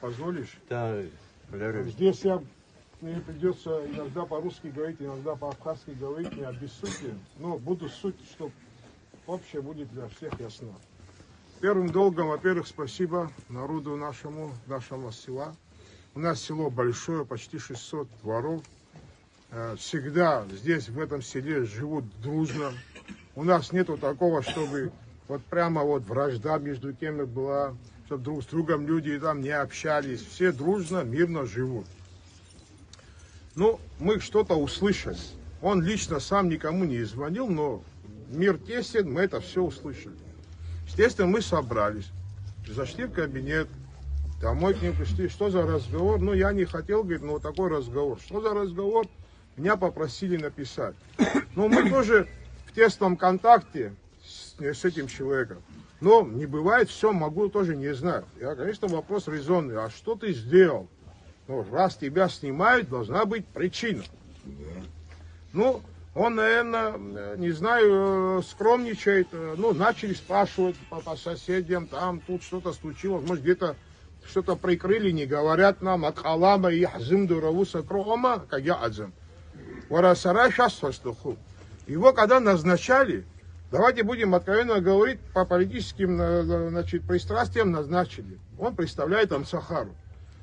позволишь? Да, Валерий. Здесь мне придется иногда по-русски говорить, иногда по-абхазски говорить, не обессудьте. Но буду суть, что общее будет для всех ясно. Первым долгом, во-первых, спасибо народу нашего села. У нас село большое, почти 600 дворов. Всегда здесь, в этом селе, живут дружно. У нас нету такого, чтобы вот прямо вот вражда между кем была, чтобы друг с другом люди там не общались. Все дружно, мирно живут. Ну, мы что-то услышали. Он лично сам никому не звонил, но мир тесен, мы это все услышали. Естественно, мы собрались, зашли в кабинет, домой к ним пришли. Что за разговор? Ну, я не хотел, говорит, но вот такой разговор. Что за разговор? Меня попросили написать. Ну, мы тоже в тесном контакте с этим человеком. Но не бывает все, могу тоже не знать. Я, конечно, вопрос резонный. А что ты сделал? Ну, раз тебя снимают, должна быть причина. Ну, он, наверное, не знаю, скромничает. Ну, начали спрашивать по соседям, там, тут что-то случилось. Может, где-то что-то прикрыли, не говорят нам. Акалама и хазим дуравуса крома, как я адзим. Варасара сейчас фастуху. Его когда назначали, давайте будем откровенно говорить, по политическим, значит, пристрастиям назначили. Он представляет Амсахару.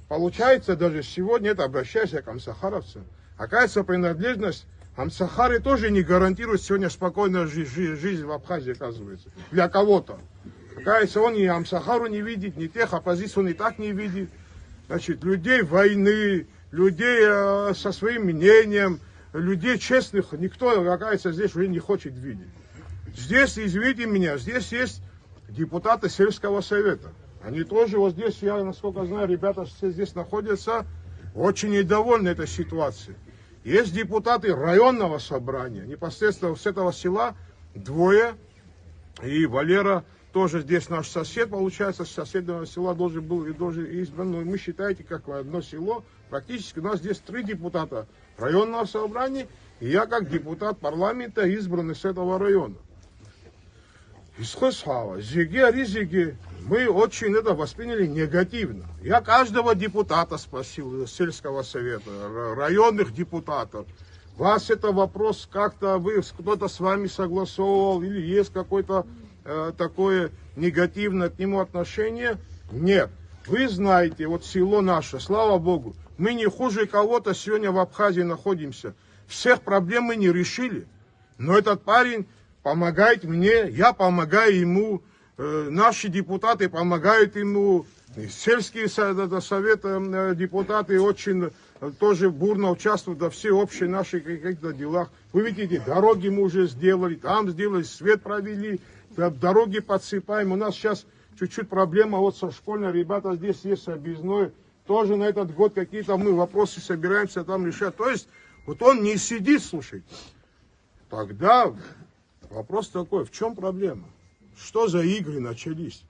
Получается, даже сегодня, это обращаясь к амсахаровцам, оказывается, принадлежность Амсахары тоже не гарантирует сегодня спокойную жизнь в Абхазии, оказывается. Для кого-то. Оказывается, он ни Амсахару не видит, ни тех оппозицию он и так не видит. Значит, людей войны, людей со своим мнением, людей честных, никто, оказывается, здесь уже не хочет видеть. Здесь, извините меня, здесь есть депутаты сельского совета. Они тоже вот здесь, я насколько знаю, ребята все здесь находятся, очень недовольны этой ситуацией. Есть депутаты районного собрания, непосредственно с этого села двое, и Валера тоже здесь наш сосед, получается, с соседнего села должен избран, но мы считаете, как одно село, практически у нас здесь 3 депутата районного собрания, и я как депутат парламента избранный с этого района. Мы очень это восприняли негативно. Я каждого депутата спросил, сельского совета, районных депутатов. Вас это вопрос как-то, кто-то с вами согласовывал, или есть какое-то такое негативное к нему отношение? Нет. Вы знаете, вот село наше, слава Богу, мы не хуже кого-то сегодня в Абхазии находимся. Всех проблем мы не решили. Но этот парень помогает мне, я помогаю ему, наши депутаты помогают ему, сельские советы, депутаты очень тоже бурно участвуют во всеобщих наших каких-то делах. Вы видите, дороги мы уже сделали, там сделали, свет провели, дороги подсыпаем. У нас сейчас чуть-чуть проблема вот со школьной, ребята здесь есть объездной, тоже на этот год какие-то мы вопросы собираемся там решать. То есть, вот он не сидит, слушайте. Тогда вопрос такой, в чем проблема? Что за игры начались?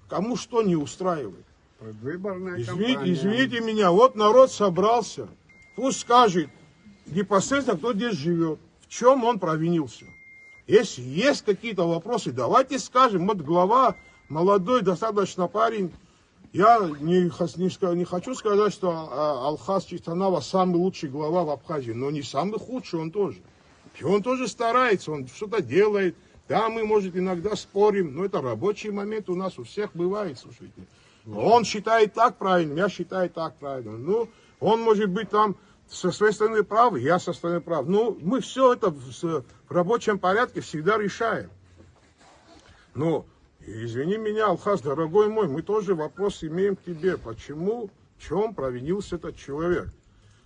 Кому что не устраивает? Извините меня, вот народ собрался. Пусть скажет непосредственно, кто здесь живет. В чем он провинился? Если есть какие-то вопросы, давайте скажем. Вот глава, молодой достаточно парень. Я не хочу сказать, что Алхаз Чистанава самый лучший глава в Абхазии. Но не самый худший, он тоже. И он тоже старается, он что-то делает. Да, мы, может, иногда спорим, но это рабочий момент у нас у всех бывает, слушайте. Он считает так правильно, я считаю так правильно. Ну, он может быть там со своей стороны прав, я со стороны прав. Ну, мы все это в рабочем порядке всегда решаем. Но, извини меня, Алхаз, дорогой мой, мы тоже вопрос имеем к тебе. Почему, в чем провинился этот человек?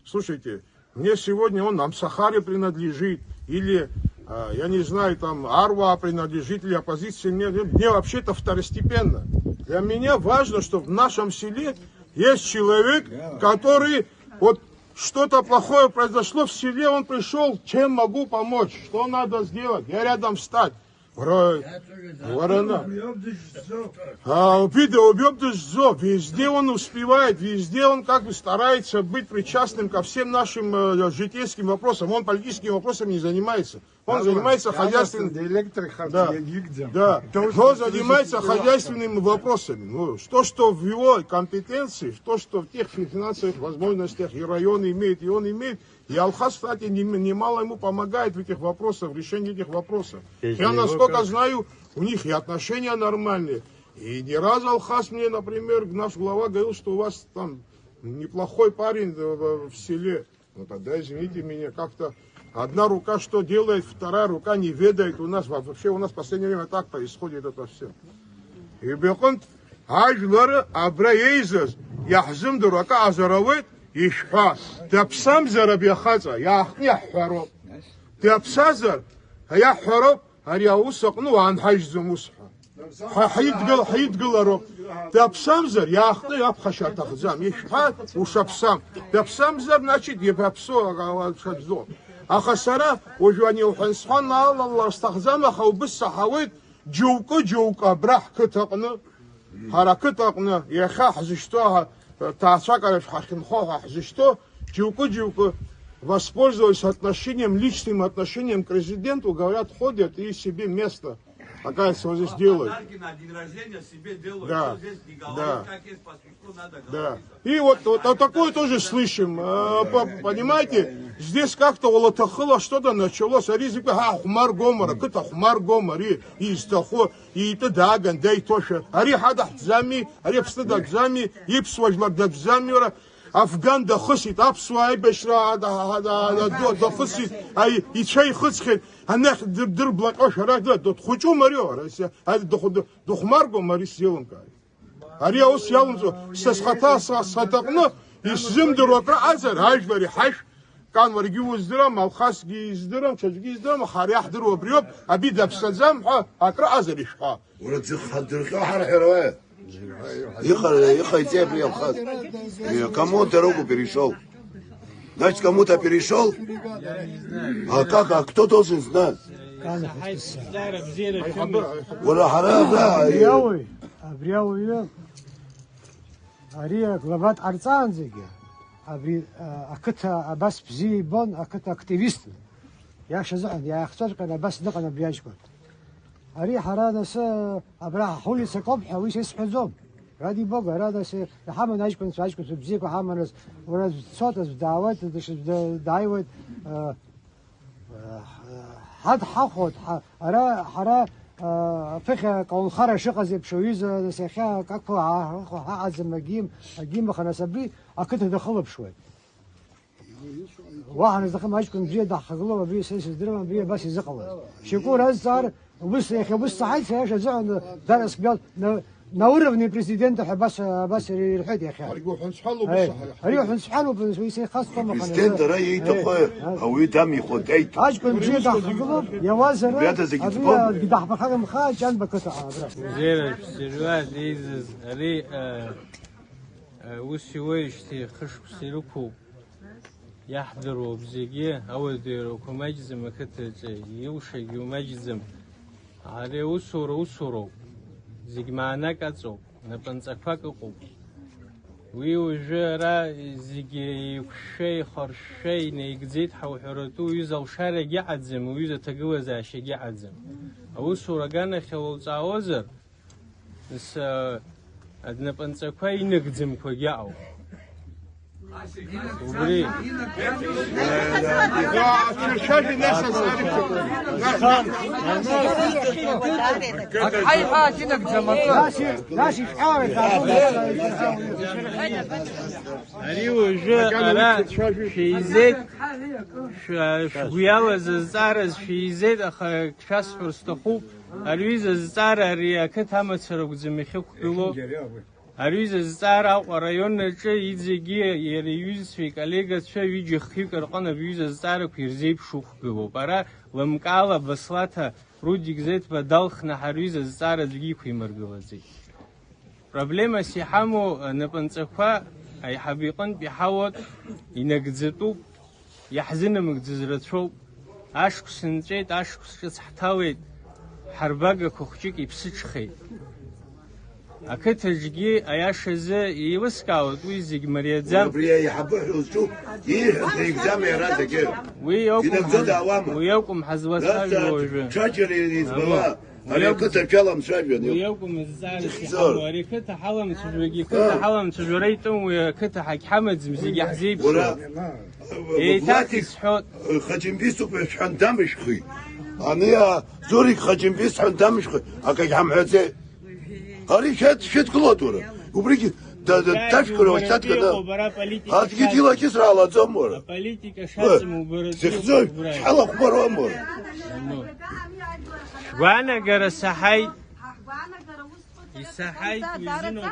Слушайте, мне сегодня он Амсахаре принадлежит, или, я не знаю, там, Арва принадлежит, или оппозиции, мне вообще это второстепенно. Для меня важно, что в нашем селе есть человек, который, вот, что-то плохое произошло в селе, он пришел, чем могу помочь, что надо сделать, я рядом встать. Везде он успевает, везде он как бы старается быть причастным ко всем нашим житейским вопросам. Он политическими вопросами не занимается. Он занимается хозяйственным... Да. Он занимается хозяйственными вопросами. Ну, что в его компетенции, то, что в тех финансовых возможностях и район имеет, и он имеет. И Алхаз, кстати, немало ему помогает в этих вопросах, в решении этих вопросов. Я, насколько знаю, у них и отношения нормальные. И не раз Алхаз мне, например, наш глава говорил, что у вас там неплохой парень в селе. Ну тогда, извините меня, как-то одна рука что делает, вторая рука не ведает. У нас вообще в последнее время так происходит это все. И бекон ажлары абраейзас яхзым дурака азаравет ишха. Тапсам зарабьяхаза яхни ахвароб. Тапсазар яхвароб ариаусак ну анхажзум усха. حيتقل روب تابسامزر يا أخي يا بخشة تخزام يشحات وشبسام تابسامزر ناشد يبابسو شبزو أخسرة وجواني وحنسخان الله استخزام أخو بس حويت جوك أبرح كتقنا حركتقنا يا خا حزشتوها تعشقش حكمخوها حزشتو جوك воспользовались отношением, личным отношением к резиденту, говорят, ходят и себе место. Оказывается, вот здесь делают. Подарки на день рождения себе делают. Да. Что здесь не говорят, как есть по святку, надо говорить. И вот такое тоже слышим. Понимаете, здесь как-то улатахыло что-то началось. А ризик, хумар гомора, кто хумар гомор, и истахо, и тадаган, да и тоша. Ари хадах зами, ари пстадак зами, и псважлак дак замира. Афган да хусит, апсуай бешра да хусит, ай и чай хусхит, а нах дыр блакош рада до хучу марио, а до хмарго мари сделан кай. Ари ос ялун со схата сатакно и сим дурокра азар хаш вари хаш кан вари гиуздирам алхас гиздирам чажгиздирам харях дро бриоп аби дабсазам акра азар ишха. ولد خدر خار حروه Ехай тебе, Алхаз. Кому дорогу перешел? Значит, кому-то перешел? А как? А кто должен знать? Абриауи, Ария, глават Арцанзиге, Акыта Абас Пзи Бон, Акыта активист. Я шазан, я хочу, когда Абас дакана бьячку. Ари харадас абра хули секоп хавиш испхзом. Ради Бога, радас хаман ажкун сажкун бзику хаманас ураз сотас дават дайват хад хахот ара хара فخ قون خرا شقز بشويز سخا كاكو عزم جيم خناسبي اكيد دخل بشوي واحد دخل ما يكون بزيد دخلوا بي سيس درهم بي بس يزقوا شكور هزار وبس يا اخي بس صحيح يا زعما درس قال نورفني بريزيدنت بس الحد يا اخي يروح نسحلوا بالصحه يروح نسحلوا بالسويسي خاصه ما بريزيدنت راي تقوى هو دم يخد ايت اشكون بزيد دخلوا يا وزر ابي دح بخدم مخا جنب قطع زين سيروات ليز ري وسويشتي خش سيروكو يحضروا بزيجي أول ديرو كمجزم كتجي يوشي يومجزم على وسورو زيج معنا كاتسو نبنسكفاك قو ويوجرا زيجي يكشي خرشي نيجزيت حو حرتو يزو شارع يعزم ويزو تجوز عشي يعزم وسورة جانا خلو تعوزر بس نبنسكفاي نجزم كوجاو وبري اي حاجه ناشي شحاوي أريو جا في زيت شويا زارز في زيت أخ كشاس فرستخو أريو زار أريا كتامة سرق زميخو كلو أريز زارا وريون نجى يزيجي يريوز في كاليجا شوي يجي خيك رقنا بيوز زارا كيرزيب شوخ جو برا ومقالة بسلاتها رودي جزيت بدلخ نحريز زارا زيجي في مرجوزي. проблема سيحامو نبنتقفا أي حبيقن بيحاول ينجزتو يحزن مجزرتشو عشق سنجيت عشق سحتاوي حرباجا كوخشيك يبسشخي Акыҭаҿгьы аиашазы еилыскаауеит уи зегь мариаӡам. Уи ауп ҳазлацәажәо уажәы. Уи ауп зҵаарас иҳамоу. Ари ақыҭа ҳаламцәажәогьы иқыҭа ҳаламцәажәара итәым, уи ақыҭа ҳагьҳамаӡам, зегьы ҳзеиԥшроуп. Еиҭах исҳәоит. אני זוריק חג'מביסט חנדם משך אקי חמחזה הרי שת קלוטורה ובריק תשקרו קצת כזה אז גיתי לה כסרה על זמור הפוליטיקה שצם וברז זכזוי חלק ברומור ואנה גר סחי סחי מזינו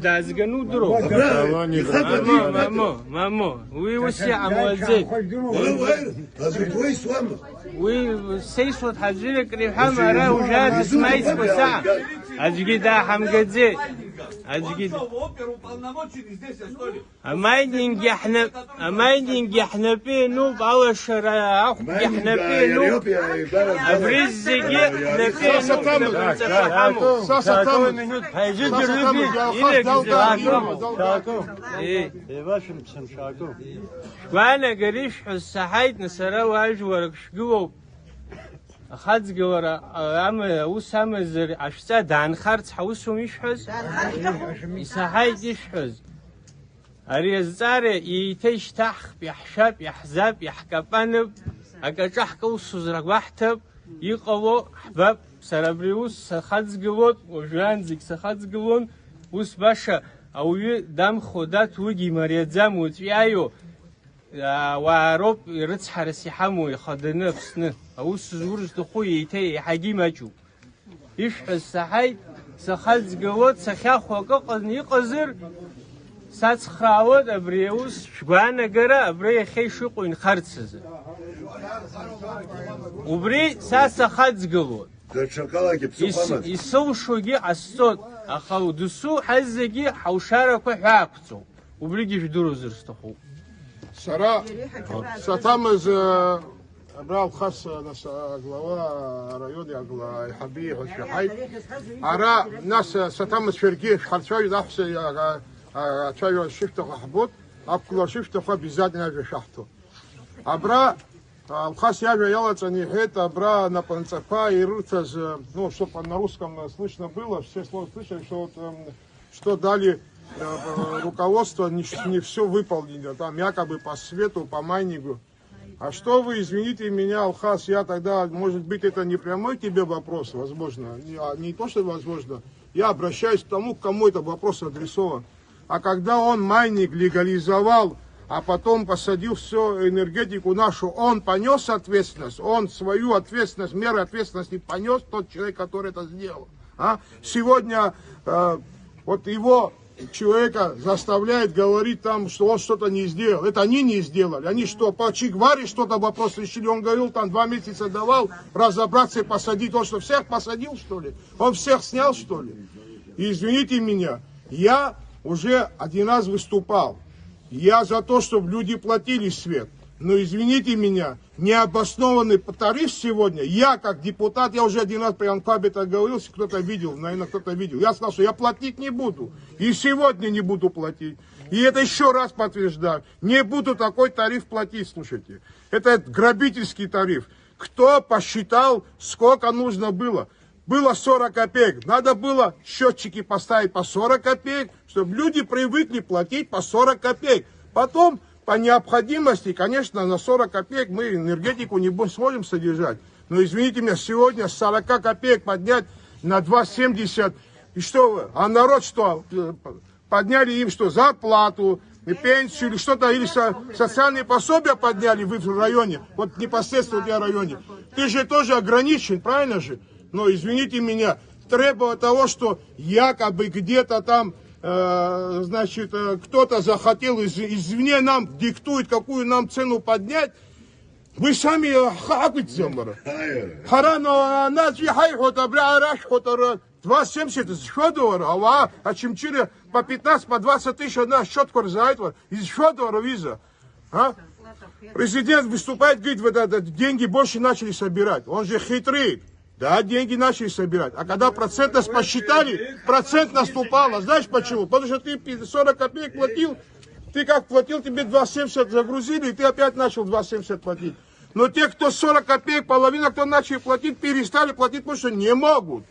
دازگنو درو مامو وی وسی عملزه وی سیسوت حجیره کری حمره و جاد اسمایس بسا اجگی دا حمگدزه اجگی امايدين يحنبي نوب على الشراع يحنبي نوب ابريز زيجي نبي نوب هيجي دربي وانا قريش حسحيت نسرا واج ورق شقو أخذ جورا عم وسام زر عشتا دان خرط حوسهم يشحز يسحيت يشحز أريز زاري يتيش تح بيحشاب يحزاب يحكبانب أكجح كوسوز رجوحتب يقوى حباب سرابريوس سخذ جوات وجوان زيك سخذ جوان وس باشا أو دم خدات وجي مريض وتبيعيو وعروب يرتح حرسي حمو يخدنا بسنه أو سزورز دخوي يتي حاجي ماجو يشحز سحي سخذ جوات سخاخ وقاقن يقزر ساس خراود أبريوس شقوانا جرا أبري خي شقو ينخرطز وبري ساس خدز جوات يسوي شوجي عالصوت أخو دسو حزجي حوشارة كل حاقته وبريجي في دور زرستخو سرا ستامز брал хас на глава района агла хаби хошхай ара нас сатамыз ферги харчай дахсе чайо шифта хабот апкла шифта ха обязательно же шахту абра хас я ялацани хет абра на панцапа и руцаз, ну чтобы на русском слышно было, все слова слышали, что что дали руководство не все выполнили, там якобы по свету, по майнингу. А что вы, извините меня, Алхас, я тогда, может быть, это не прямой тебе вопрос, возможно, не то, что возможно, я обращаюсь к тому, к кому это вопрос адресован. А когда он майнинг легализовал, а потом посадил всю энергетику нашу, он понес ответственность, он свою ответственность, меры ответственности понес, тот человек, который это сделал. А? Сегодня вот его человека заставляет говорить там, что он что-то не сделал. Это они не сделали. Они что, по Че Геваре что-то вопрос решили? Он говорил, там 2 месяца давал разобраться и посадить. Он что, всех посадил, что ли? Он всех снял, что ли? И извините меня, я уже 1 раз выступал. Я за то, чтобы люди платили свет. Но извините меня, необоснованный тариф сегодня, я как депутат, я уже 1 раз при Анкабе это говорил, если кто-то видел, наверное, кто-то видел. Я сказал, что я платить не буду. И сегодня не буду платить. И это еще раз подтверждаю. Не буду такой тариф платить, слушайте. Это грабительский тариф. Кто посчитал, сколько нужно было? Было 40 копеек. Надо было счетчики поставить по 40 копеек, чтобы люди привыкли платить по 40 копеек. Потом, по необходимости, конечно, на 40 копеек мы энергетику не сможем содержать. Но, извините меня, сегодня с 40 копеек поднять на 2,70. И что вы? А народ что? Подняли им что? Зарплату, пенсию или что-то? Или социальные пособия подняли вы в районе? Вот непосредственно у тебя в районе. Ты же тоже ограничен, правильно же? Но, извините меня, требовать того, что якобы где-то там, значит, кто-то захотел, извне нам диктует, какую нам цену поднять, вы сами хапите землю. Харано, нас вихайхот, абрараш, хотор, 2,70, что доллара, а чимчире по 15, по 20 тысяч одна счет корзает, из что доллара виза, а? Президент выступает, говорит, вот это, деньги больше начали собирать. Он же хитрый. Да, деньги начали собирать. А когда процентность посчитали, процентность упала. Знаешь почему? Потому что ты 40 копеек платил, ты как платил, тебе 2,70 загрузили, и ты опять начал 2,70 платить. Но те, кто 40 копеек, половина, кто начали платить, перестали платить, потому что не могут.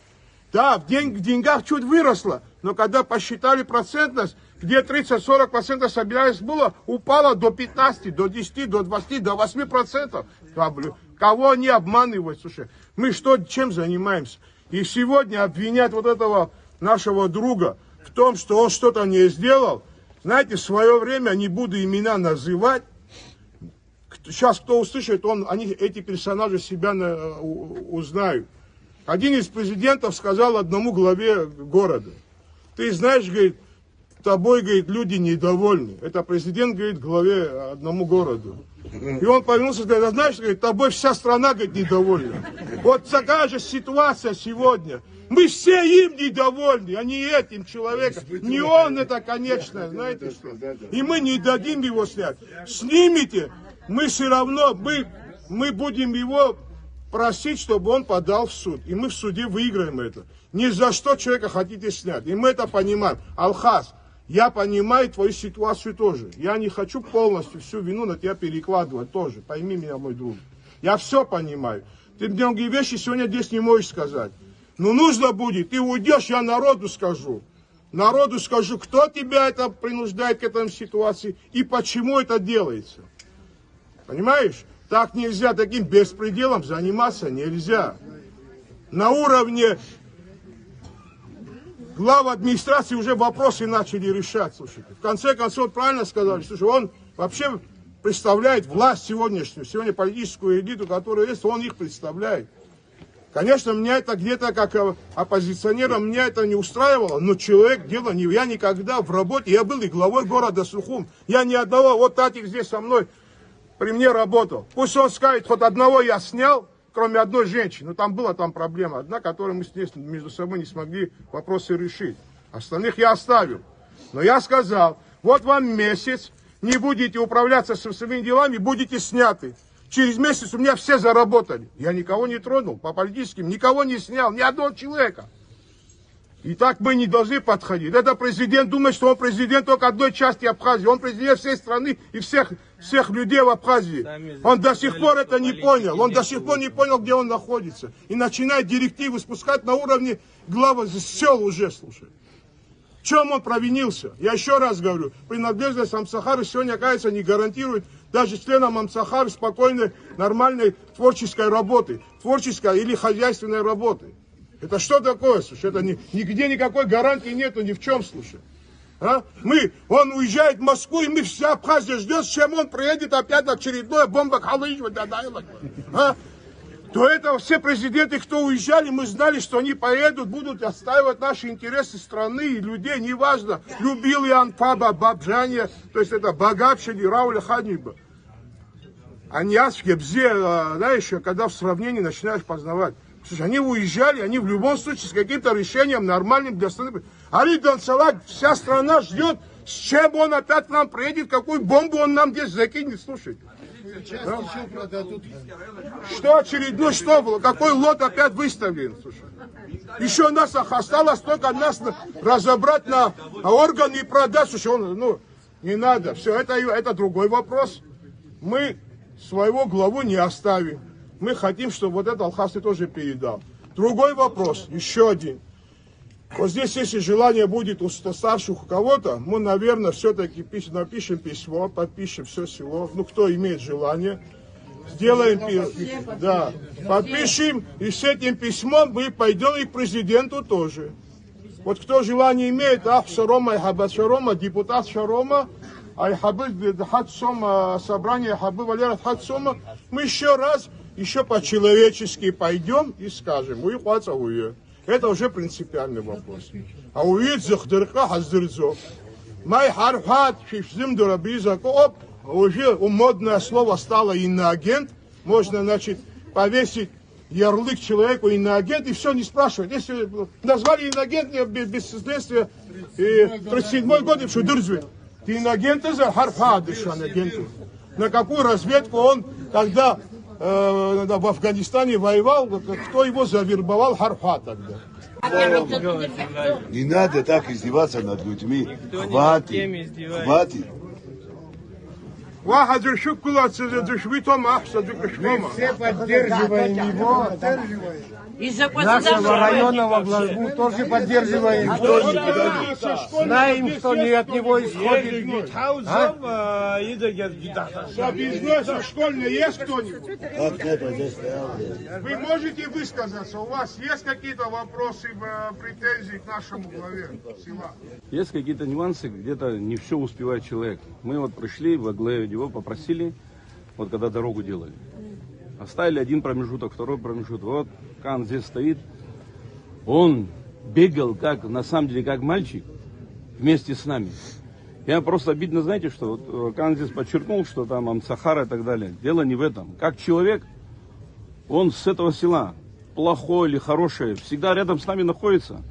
Да, в деньгах чуть выросло, но когда посчитали процентность, где 30-40% собирались было, упало до 15, до 10, до 20, до 8%. Кого они обманывают, слушай. Мы чем занимаемся? И сегодня обвинять вот этого нашего друга в том, что он что-то не сделал. Знаете, в свое время, не буду имена называть, сейчас кто услышит, эти персонажи себя узнают. Один из президентов сказал одному главе города: ты знаешь, говорит, тобой, говорит, люди недовольны. Это президент, говорит, главе одному городу. И он повернулся и сказал: знаешь, говорит, тобой вся страна, говорит, недовольна. Вот такая же ситуация сегодня. Мы все им недовольны, а не этим человеком. Не он это конечное, знаете что. И мы не дадим его снять. Снимите, мы все равно, мы будем его просить, чтобы он подал в суд. И мы в суде выиграем это. Ни за что человека хотите снять. И мы это понимаем. Алхаз, я понимаю твою ситуацию тоже. Я не хочу полностью всю вину на тебя перекладывать тоже. Пойми меня, мой друг. Я все понимаю. Ты многие вещи сегодня здесь не можешь сказать. Но нужно будет, ты уйдешь, я народу скажу. Народу скажу, кто тебя это принуждает к этой ситуации и почему это делается. Понимаешь? Так нельзя, таким беспределом заниматься нельзя. На уровне глав администрации уже вопросы начали решать. Слушайте. В конце концов, правильно сказали, слушай, он вообще представляет власть сегодняшнюю, сегодня политическую элиту, которая есть, он их представляет. Конечно, меня это где-то как оппозиционера, меня это не устраивало, но человек дело не... Я никогда в работе, я был и главой города Сухум, я ни одного, вот Татик здесь со мной при мне работал. Пусть он скажет, хоть одного я снял, кроме одной женщины. Но там была проблема одна, которую мы здесь между собой не смогли вопросы решить. Остальных я оставил. Но я сказал, вот вам месяц, не будете управляться со своими делами, будете сняты. Через месяц у меня все заработали. Я никого не тронул, по политическим, никого не снял, ни одного человека. И так мы не должны подходить. Это президент думает, что он президент только одной части Абхазии. Он президент всей страны и всех людей в Абхазии. Он до сих пор это не понял. Он до сих пор не понял, где он находится. И начинает директивы спускать на уровне главы сел уже, слушай. В чем он провинился? Я еще раз говорю, принадлежность Амсахара сегодня, оказывается, не гарантирует даже членам Амсахара спокойной, нормальной творческой работы. Творческой или хозяйственной работы. Это что такое, слушай? Это нигде никакой гарантии нету, ни в чем, слушай. А? Он уезжает в Москву, и мы вся Абхазия ждет, с чем он приедет опять очередное бомба Халыч. До этого все президенты, кто уезжали, мы знали, что они поедут, будут отстаивать наши интересы страны и людей, неважно, любил ли Анфаба, Бабжане, то есть это Багапшини, Рауля Хадниба. Аньяс, Гебзе, знаешь, когда в сравнении начинаешь познавать. Слушай, они уезжали, они в любом случае с каким-то решением нормальным для страны. Али Донцалак, вся страна ждет, с чем он опять к нам приедет, какую бомбу он нам здесь закинет, слушай. Да? Что очередной, что было? Какой лот опять выставлен? Слушай. Еще нас осталось только нас разобрать на органы и продать. Слушай, не надо. Все, это другой вопрос. Мы своего главу не оставим. Мы хотим, чтобы вот это Алхаз тоже передал. Другой вопрос, еще один. Вот здесь, если желание будет у старших у кого-то, мы, наверное, все-таки напишем письмо, подпишем все село. Кто имеет желание, сделаем письмо. Да, подпишем, и с этим письмом мы пойдем и к президенту тоже. Вот кто желание имеет, Шарома, Айхабад Шарома, депутат Шарома, Айхабад Хатсома, собрание Айхабад Валерат Хатсома, мы еще по-человечески пойдем и скажем, это уже принципиальный вопрос. А увидеть захдырка хаздырзо. Май харфат фишзим дурабизако. Уже модное слово стало иноагент. Можно, значит, повесить ярлык человеку иноагент и все не спрашивать. Если назвали иноагент без следствия, 37-й год, что дырзвит. Ты иноагент за харфат дышан агенту. на какую разведку он тогда в Афганистане воевал, кто его завербовал, Харфа тогда. Не надо так издеваться над людьми. Хватит. Хватит. Все поддерживаем его. Нашего районного главу тоже поддерживаем. Знаем, что не от него исходит. Бизнес школьный есть кто-нибудь? Вы можете высказаться? У вас есть какие-то вопросы, претензии к нашему главе села? Есть какие-то нюансы, где-то не все успевает человек. Мы вот пришли во главе его, попросили, вот когда дорогу делали. Оставили один промежуток, второй промежуток. Вот Кан здесь стоит. Он бегал, как на самом деле, как мальчик, вместе с нами. Я просто обидно, знаете, что вот Кан здесь подчеркнул, что там Амсахара и так далее. Дело не в этом. Как человек, он с этого села, плохой или хороший, всегда рядом с нами находится.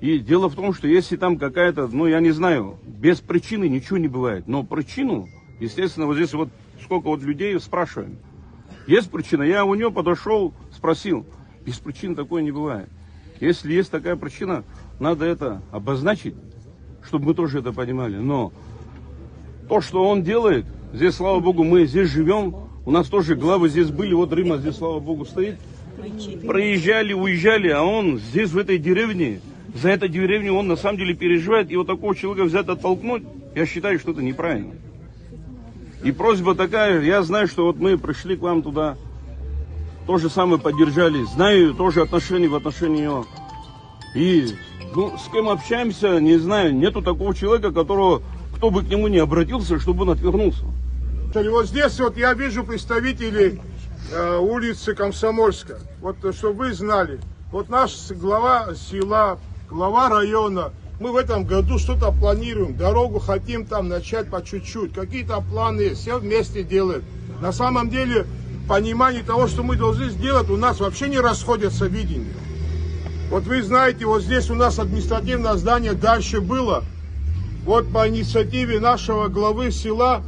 И дело в том, что если там какая-то, ну я не знаю, без причины ничего не бывает. Но причину, естественно, вот здесь вот сколько вот людей спрашиваем. Есть причина, я у него подошел, спросил. Без причины такое не бывает. Если есть такая причина, надо это обозначить, чтобы мы тоже это понимали. Но то, что он делает, здесь, слава Богу, мы здесь живем. У нас тоже главы здесь были, вот Рима здесь, слава Богу, стоит. Проезжали, уезжали, а он здесь, в этой деревне, за эту деревню он на самом деле переживает. И вот такого человека взять, оттолкнуть, я считаю, что это неправильно. И просьба такая, я знаю, что вот мы пришли к вам туда, то же самое поддержали, знаю тоже отношения в отношении него. И ну, с кем общаемся, не знаю, нету такого человека, которого, кто бы к нему не обратился, чтобы он отвернулся. Вот здесь вот я вижу представителей улицы Комсомольска. Вот чтобы вы знали, вот наш глава села, глава района, мы в этом году что-то планируем, дорогу хотим там начать по чуть-чуть, какие-то планы, все вместе делаем. На самом деле, понимание того, что мы должны сделать, у нас вообще не расходятся видения. Вот вы знаете, вот здесь у нас административное здание дальше было. Вот по инициативе нашего главы села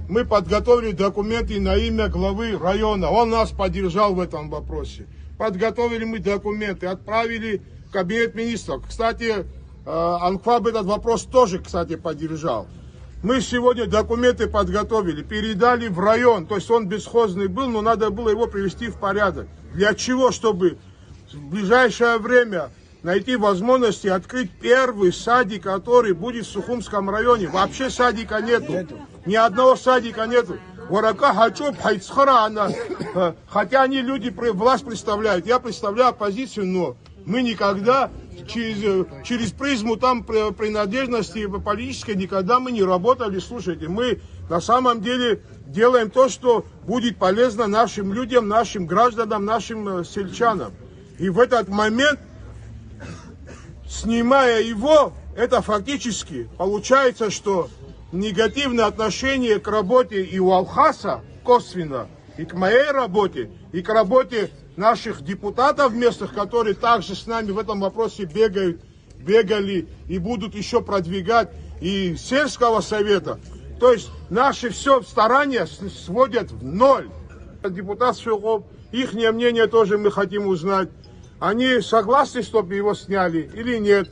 мы подготовили документы на имя главы района. Он нас поддержал в этом вопросе. Подготовили мы документы, отправили в кабинет министров. Кстати, Анкваб этот вопрос тоже, кстати, поддержал. Мы сегодня документы подготовили, передали в район. То есть он бесхозный был, но надо было его привести в порядок. Для чего? Чтобы в ближайшее время найти возможности открыть первый садик, который будет в Сухумском районе. Вообще садика нету. Ни одного садика нету. Хотя они люди власть представляют. Я представляю оппозицию, но мы никогда через призму там принадлежности политической никогда мы не работали. Слушайте, мы на самом деле делаем то, что будет полезно нашим людям, нашим гражданам, нашим сельчанам. И в этот момент, снимая его, это фактически получается, что негативное отношение к работе и у Алхаса косвенно, и к моей работе, и к работе наших депутатов местных, которые также с нами в этом вопросе бегали и будут еще продвигать, и сельского совета. То есть наши все старания сводят в ноль. Депутат Шухов, их мнение тоже мы хотим узнать. Они согласны, чтобы его сняли или нет?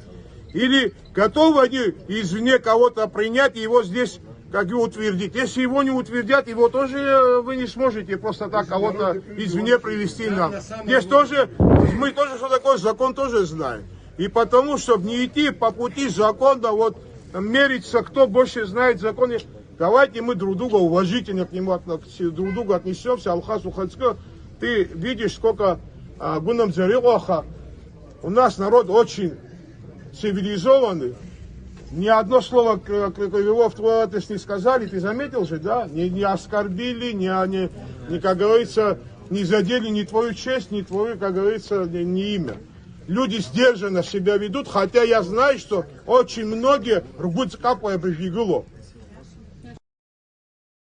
Или готовы они извне кого-то принять и его здесь как и утвердить? Если его не утвердят, его тоже вы не сможете просто так кого-то извне привести нам. Здесь тоже, мы тоже, что такое закон, тоже знаем. И потому, чтобы не идти по пути закона, вот мериться, кто больше знает закон, давайте мы друг друга уважительно к нему друг другу отнесемся. Алхас Ухацка, ты видишь, сколько гунам зарилоха. У нас народ очень цивилизованный. Ни одно слово его в твой адрес не сказали, ты заметил же, да? Не оскорбили, не, как говорится, не задели ни твою честь, ни твою, как говорится, ни имя. Люди сдержанно себя ведут, хотя я знаю, что очень многие рвут капая брежигуло.